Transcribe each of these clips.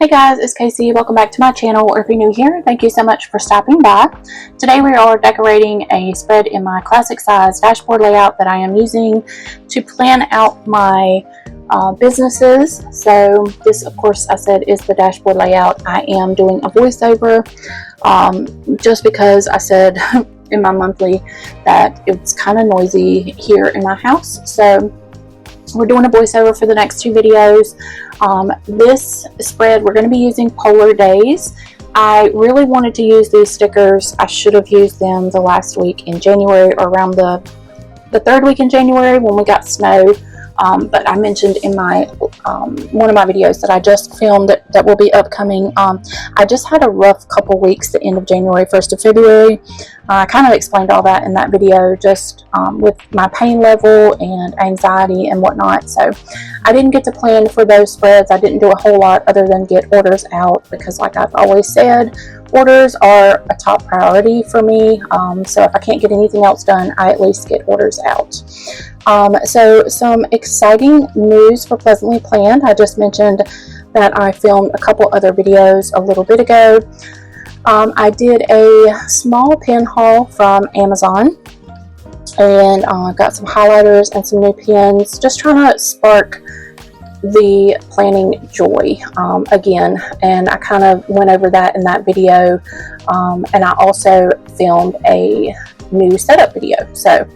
Hey guys, it's Casey. Welcome back to my channel, or if you're new here, thank you so much for stopping by. Today we are decorating a spread in my classic size dashboard layout that I am using to plan out my businesses. So this, of course, I said is the dashboard layout. I am doing a voiceover just because I said in my monthly that it's kind of noisy here in my house. So we're doing a voiceover for the next two videos. This spread, we're going to be using Polar Days. I really wanted to use these stickers. I should have used them the last week in January, or around the third week in January when we got snow. But I mentioned in my one of my videos that I just filmed that will be upcoming. I just had a rough couple weeks, the end of January, 1st of February. I kind of explained all that in that video, just with my pain level and anxiety and whatnot. So I didn't get to plan for those spreads. I didn't do a whole lot other than get orders out because, like I've always said, orders are a top priority for me. So if I can't get anything else done, I at least get orders out. So some exciting news for Pleasantly Planned. I just mentioned that I filmed a couple other videos a little bit ago. I did a small pen haul from Amazon, and got some highlighters and some new pens, just trying to spark the planning joy again. And I kind of went over that in that video, and I also filmed a new setup video. So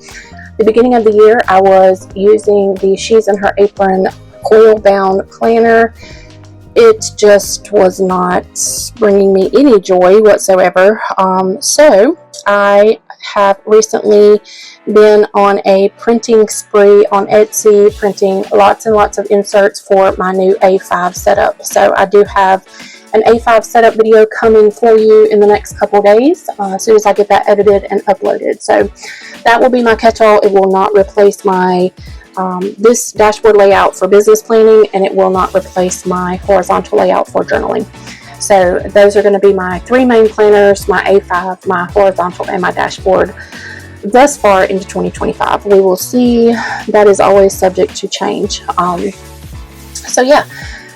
the beginning of the year, I was using the She's in Her Apron coil bound planner. It just was not bringing me any joy whatsoever. So I have recently been on a printing spree on Etsy, printing lots and lots of inserts for my new A5 setup. So I do have an A5 setup video coming for you in the next couple days, as soon as I get that edited and uploaded. So that will be my catch-all. It will not replace my this dashboard layout for business planning, and it will not replace my horizontal layout for journaling. So those are going to be my three main planners: my A5, my horizontal, and my dashboard thus far into 2025. We will see. That is always subject to change. So yeah,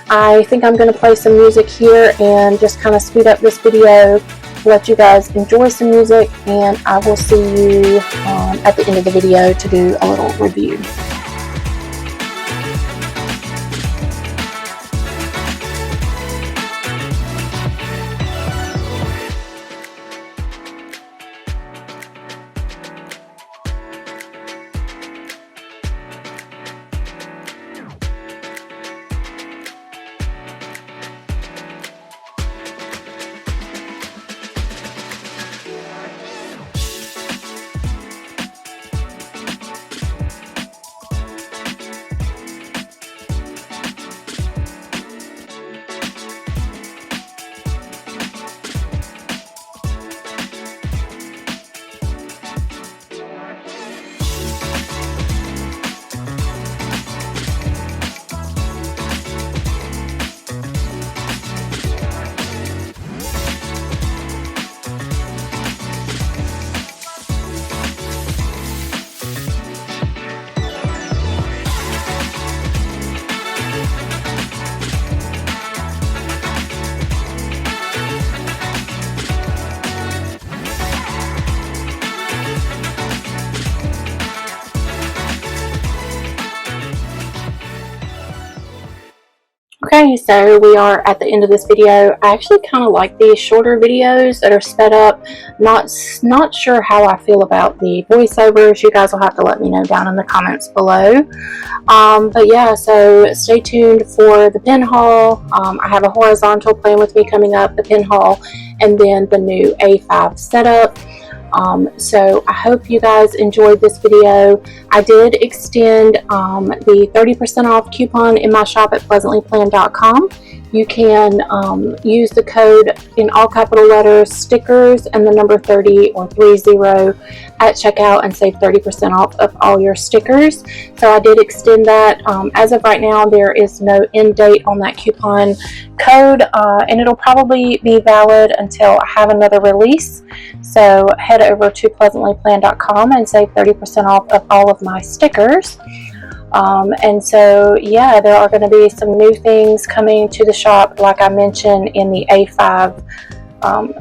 I think I'm going to play some music here and just kind of speed up this video, let you guys enjoy some music, and I will see you at the end of the video to do a little review. Okay, so we are at the end of this video. I actually kind of like these shorter videos that are sped up. Not sure how I feel about the voiceovers. You guys will have to let me know down in the comments below. But yeah, so stay tuned for the pen haul. I have a horizontal plan with me coming up, the pen haul, and then the new A5 setup. So I hope you guys enjoyed this video. I did extend the 30% off coupon in my shop at pleasantlyplanned.com. You can use the code in all capital letters, stickers, and the number 30 or 30 at checkout and save 30% off of all your stickers. So I did extend that. As of right now, there is no end date on that coupon code, and it'll probably be valid until I have another release. So head over to pleasantlyplanned.com and save 30% off of all of my stickers. And so yeah, there are going to be some new things coming to the shop, like I mentioned in the A5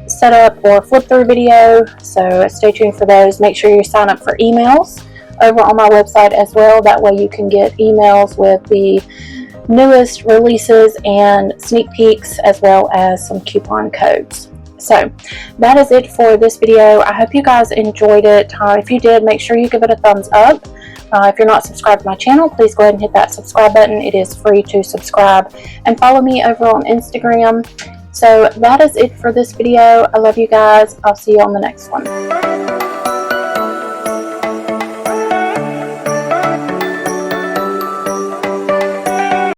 setup or flip through video, so stay tuned for those. Make sure you sign up for emails over on my website as well. That way you can get emails with the newest releases and sneak peeks, as well as some coupon codes. So that is it for this video. I hope you guys enjoyed it. If you did, make sure you give it a thumbs up. If you're not subscribed to my channel, please go ahead and hit that subscribe button. It is free to subscribe, and follow me over on Instagram. So that is it for this video. I love you guys. I'll see you on the next one.